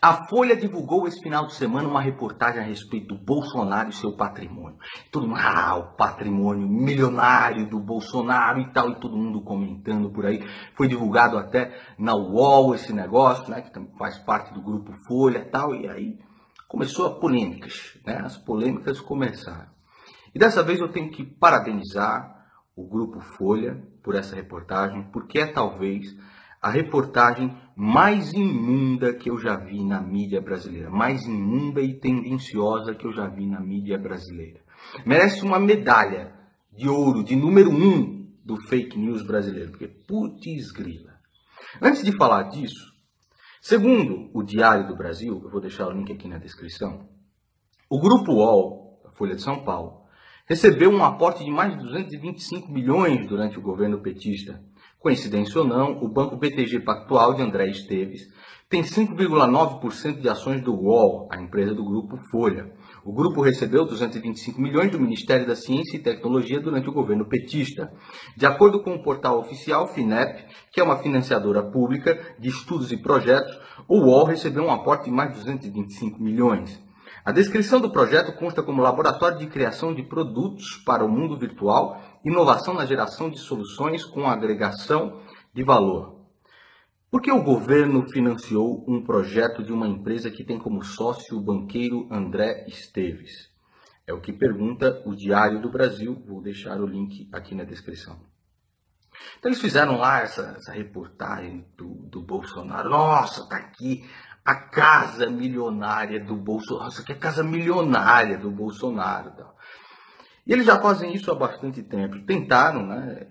A Folha divulgou esse final de semana uma reportagem a respeito do Bolsonaro e seu patrimônio. Todo mundo, o patrimônio milionário do Bolsonaro e tal, e todo mundo comentando por aí. Foi divulgado até na UOL esse negócio, né, que faz parte do grupo Folha e tal, e aí começou as polêmicas, né, as polêmicas começaram. E dessa vez eu tenho que parabenizar o grupo Folha por essa reportagem, porque é talvez a reportagem mais imunda que eu já vi na mídia brasileira. Mais imunda e tendenciosa que eu já vi na mídia brasileira. Merece uma medalha de ouro, de número 1 do fake news brasileiro. Porque, putz grila. Antes de falar disso, segundo o Diário do Brasil, eu vou deixar o link aqui na descrição, o Grupo UOL, a Folha de São Paulo, recebeu um aporte de mais de 225 milhões durante o governo petista. Coincidência ou não, o Banco BTG Pactual de André Esteves tem 5,9% de ações do UOL, a empresa do Grupo Folha. O grupo recebeu 225 milhões do Ministério da Ciência e Tecnologia durante o governo petista. De acordo com o portal oficial FINEP, que é uma financiadora pública de estudos e projetos, o UOL recebeu um aporte de mais de 225 milhões. A descrição do projeto consta como laboratório de criação de produtos para o mundo virtual, inovação na geração de soluções com agregação de valor. Por que o governo financiou um projeto de uma empresa que tem como sócio o banqueiro André Esteves? É o que pergunta o Diário do Brasil. Vou deixar o link aqui na descrição. Então eles fizeram lá essa reportagem do Bolsonaro. Nossa, tá aqui a casa milionária do Bolsonaro. Nossa, que é a casa milionária do Bolsonaro. E eles já fazem isso há bastante tempo. Tentaram, né,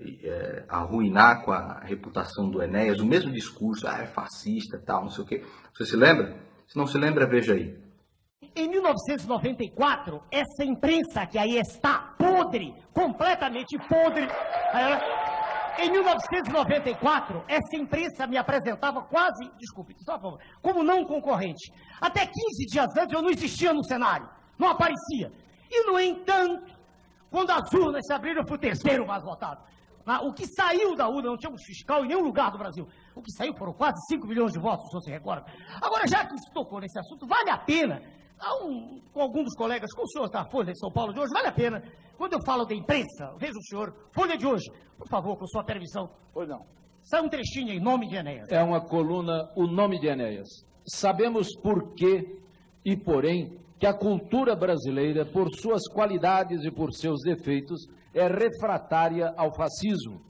arruinar com a reputação do Enéas, o mesmo discurso, é fascista, tal, não sei o quê. Você se lembra? Se não se lembra, veja aí. Em 1994, essa imprensa que aí está podre, completamente podre, em 1994, essa imprensa me apresentava quase, desculpe, só por favor, como não concorrente. Até 15 dias antes eu não existia no cenário, não aparecia. E, no entanto, quando as urnas se abriram, eu fui o terceiro mais votado. O que saiu da urna, não tínhamos fiscal em nenhum lugar do Brasil. O que saiu foram quase 5 milhões de votos, se você recorda. Agora, já que se tocou nesse assunto, vale a pena, com algum dos colegas, com o senhor da Folha de São Paulo de hoje, vale a pena, quando eu falo da imprensa, veja o senhor, Folha de hoje, por favor, com sua permissão. Pois não. Sai um trechinho em nome de Enéas. É uma coluna, o nome de Enéas. Sabemos por quê e porém que a cultura brasileira, por suas qualidades e por seus defeitos, é refratária ao fascismo.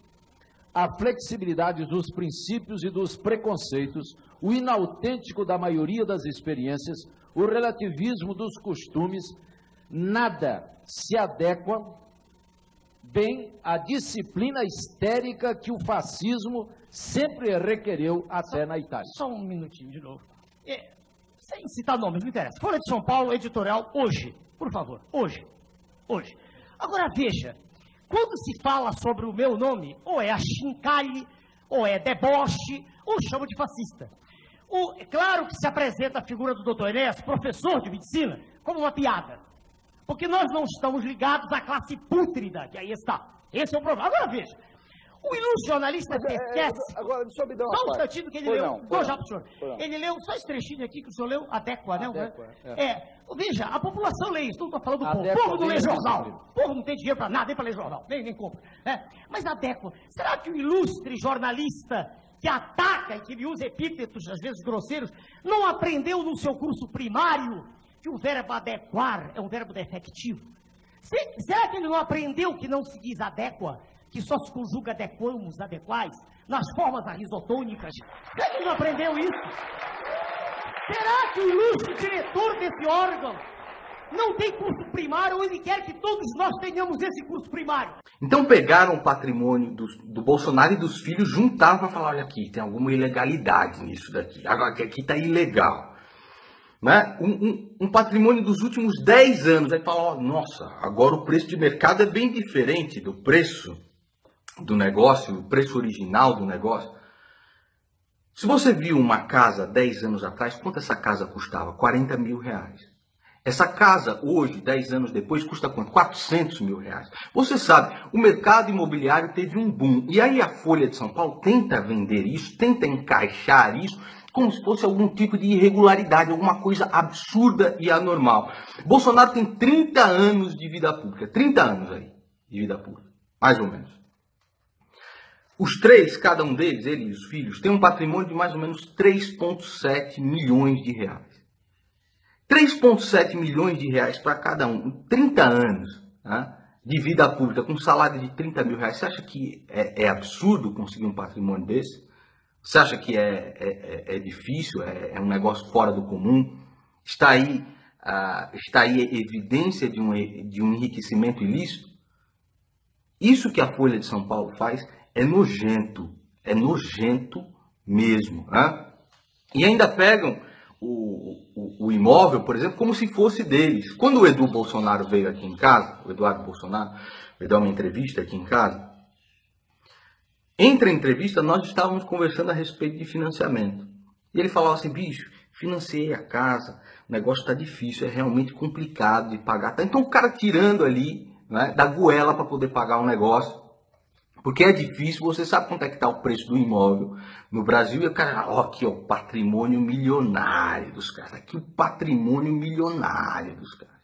A flexibilidade dos princípios e dos preconceitos, o inautêntico da maioria das experiências, o relativismo dos costumes, nada se adequa bem à disciplina histérica que o fascismo sempre requereu até na Itália. Só um minutinho de novo. Sem citar nomes, não interessa. Folha de São Paulo, editorial, hoje. Por favor, hoje. Hoje. Agora veja, quando se fala sobre o meu nome, ou é achincalhe, ou é deboche, ou chama de fascista. É claro que se apresenta a figura do Dr. Enéas, professor de medicina, como uma piada. Porque nós não estamos ligados à classe pútrida, que aí está. Esse é o problema. Agora veja, o ilustre jornalista esquece. Agora, deixa eu me dar uma só um instantinho que ele leu. Vou já para o senhor. Não. Ele leu só esse trechinho aqui que o senhor leu, Adéqua, né? Adéqua, Veja, a população lê isso, não estou falando do povo. O Adéqua povo não lê nem jornal. é O povo não tem dinheiro para nada, nem para ler jornal, nem compra. Mas Adéqua, será que o ilustre jornalista que ataca e que ele usa epítetos, às vezes grosseiros, não aprendeu no seu curso primário que o verbo adequar é um verbo defectivo? Será que ele não aprendeu que não se diz adéqua, que só se conjuga adequamos, adequais, nas formas arrisotônicas? Será que ele não aprendeu isso? Será que o ilustre diretor desse órgão não tem curso primário ou ele quer que todos nós tenhamos esse curso primário? Então pegaram o patrimônio do Bolsonaro e dos filhos, juntaram para falar, olha aqui, tem alguma ilegalidade nisso daqui, agora que aqui está ilegal. Né? Um patrimônio dos últimos 10 anos, aí fala, nossa, agora o preço de mercado é bem diferente do preço do negócio, o preço original do negócio. Se você viu uma casa 10 anos atrás, quanto essa casa custava? 40 mil reais. Essa casa hoje, 10 anos depois, custa quanto? 400 mil reais. Você sabe, o mercado imobiliário teve um boom. E aí a Folha de São Paulo tenta vender isso, tenta encaixar isso como se fosse algum tipo de irregularidade, alguma coisa absurda e anormal. Bolsonaro tem 30 anos de vida pública, 30 anos aí de vida pública, mais ou menos. Os três, cada um deles, ele e os filhos, tem um patrimônio de mais ou menos 3,7 milhões de reais. 3,7 milhões de reais para cada um, em 30 anos, né, de vida pública, com um salário de 30 mil reais. Você acha que é absurdo conseguir um patrimônio desse? Você acha que é difícil, é um negócio fora do comum? Está aí evidência de um enriquecimento ilícito? Isso que a Folha de São Paulo faz é nojento mesmo. Né? E ainda pegam o imóvel, por exemplo, como se fosse deles. Quando o Edu Bolsonaro veio aqui em casa, o Eduardo Bolsonaro, veio dar uma entrevista aqui em casa, entre a entrevista nós estávamos conversando a respeito de financiamento. E ele falava assim, bicho, financiei a casa, o negócio está difícil, é realmente complicado de pagar. Então o cara tirando ali, né, da goela para poder pagar um negócio, porque é difícil, você sabe quanto é que está o preço do imóvel no Brasil, e o cara, ó, aqui, ó, o patrimônio milionário dos caras, aqui o patrimônio milionário dos caras.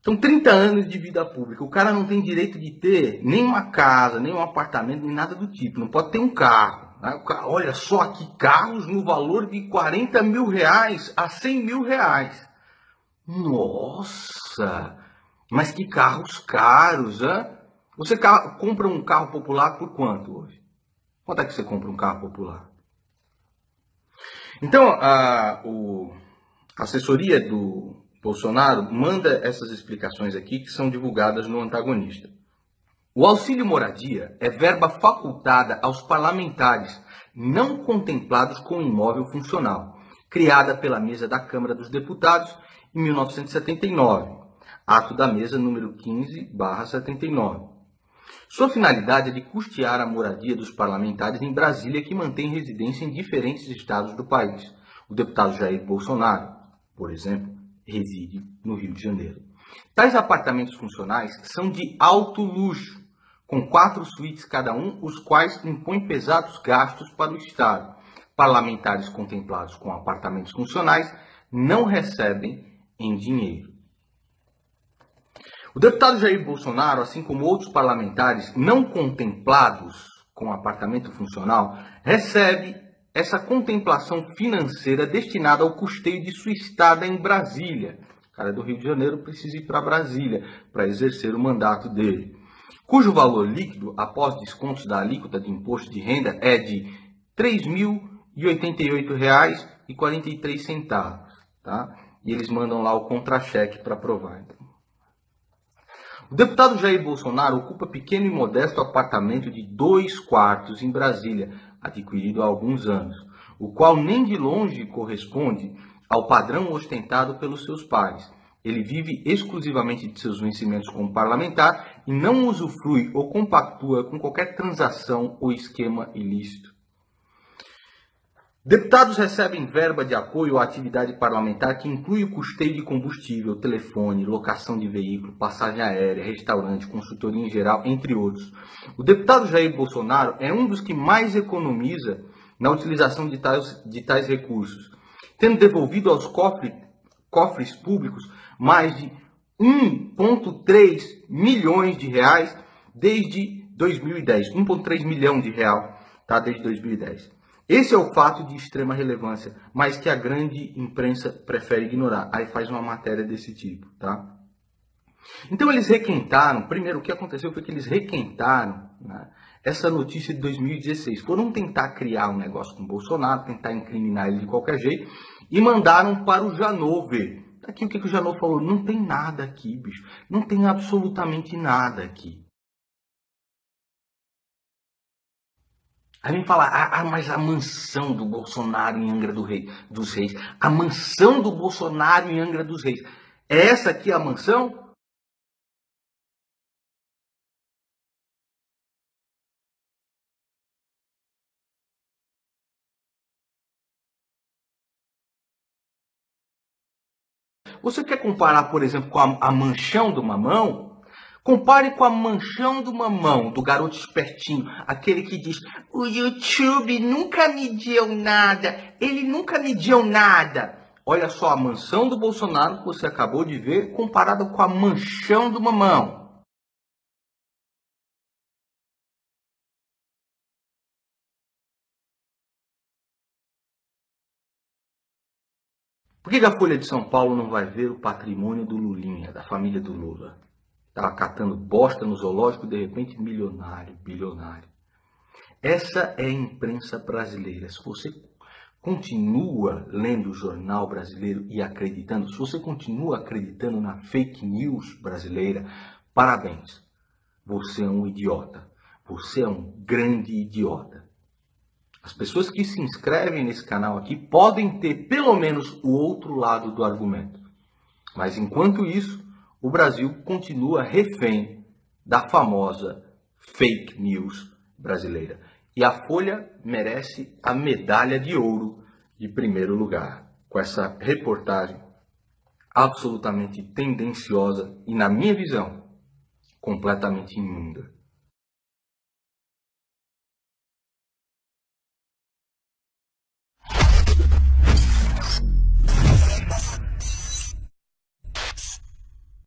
São 30 anos de vida pública, o cara não tem direito de ter nem uma casa, nem um apartamento, nem nada do tipo, não pode ter um carro. Né? Olha só aqui, carros no valor de 40 mil reais a 100 mil reais. Nossa, mas que carros caros, hein? Você compra um carro popular por quanto hoje? Quanto é que você compra um carro popular? Então, a assessoria do Bolsonaro manda essas explicações aqui que são divulgadas no Antagonista. O auxílio moradia é verba facultada aos parlamentares não contemplados com imóvel funcional, criada pela mesa da Câmara dos Deputados em 1979, ato da mesa número 15/79. Sua finalidade é de custear a moradia dos parlamentares em Brasília que mantêm residência em diferentes estados do país. O deputado Jair Bolsonaro, por exemplo, reside no Rio de Janeiro. Tais apartamentos funcionais são de alto luxo, com 4 suítes cada um, os quais impõem pesados gastos para o Estado. Parlamentares contemplados com apartamentos funcionais não recebem em dinheiro. O deputado Jair Bolsonaro, assim como outros parlamentares não contemplados com apartamento funcional, recebe essa contemplação financeira destinada ao custeio de sua estada em Brasília. O cara do Rio de Janeiro precisa ir para Brasília para exercer o mandato dele, cujo valor líquido, após descontos da alíquota de imposto de renda, é de R$ 3.088,43. Tá? E eles mandam lá o contra-cheque para provar. O deputado Jair Bolsonaro ocupa pequeno e modesto apartamento de 2 quartos em Brasília, adquirido há alguns anos, o qual nem de longe corresponde ao padrão ostentado pelos seus pais. Ele vive exclusivamente de seus vencimentos como parlamentar e não usufrui ou compactua com qualquer transação ou esquema ilícito. Deputados recebem verba de apoio à atividade parlamentar que inclui o custeio de combustível, telefone, locação de veículo, passagem aérea, restaurante, consultoria em geral, entre outros. O deputado Jair Bolsonaro é um dos que mais economiza na utilização de tais recursos, tendo devolvido aos cofres públicos mais de 1,3 milhões de reais desde 2010. 1,3 milhão de reais, tá, desde 2010. Esse é o fato de extrema relevância, mas que a grande imprensa prefere ignorar. Aí faz uma matéria desse tipo, tá? Então eles requentaram, primeiro o que aconteceu foi que eles requentaram, né, essa notícia de 2016. Foram tentar criar um negócio com o Bolsonaro, tentar incriminar ele de qualquer jeito, e mandaram para o Janot ver. Aqui o que o Janot falou? Não tem nada aqui, bicho. Não tem absolutamente nada aqui. Aí vem falar, mas a mansão do Bolsonaro em Angra dos Reis, a mansão do Bolsonaro em Angra dos Reis, é essa aqui a mansão? Você quer comparar, por exemplo, com a manchão do Mamão? Compare com a Manchão do Mamão, do garoto espertinho, aquele que diz: o YouTube nunca me deu nada, ele nunca me deu nada. Olha só a mansão do Bolsonaro que você acabou de ver, comparada com a Manchão do Mamão. Por que a Folha de São Paulo não vai ver o patrimônio do Lulinha, da família do Lula? Estava catando bosta no zoológico, de repente milionário, bilionário. Essa é a imprensa brasileira. Se você continua lendo o jornal brasileiro e acreditando, se você continua acreditando na fake news brasileira, parabéns. Você é um idiota. Você é um grande idiota. As pessoas que se inscrevem nesse canal aqui podem ter pelo menos o outro lado do argumento. Mas enquanto isso, o Brasil continua refém da famosa fake news brasileira. E a Folha merece a medalha de ouro de primeiro lugar, com essa reportagem absolutamente tendenciosa e, na minha visão, completamente imunda.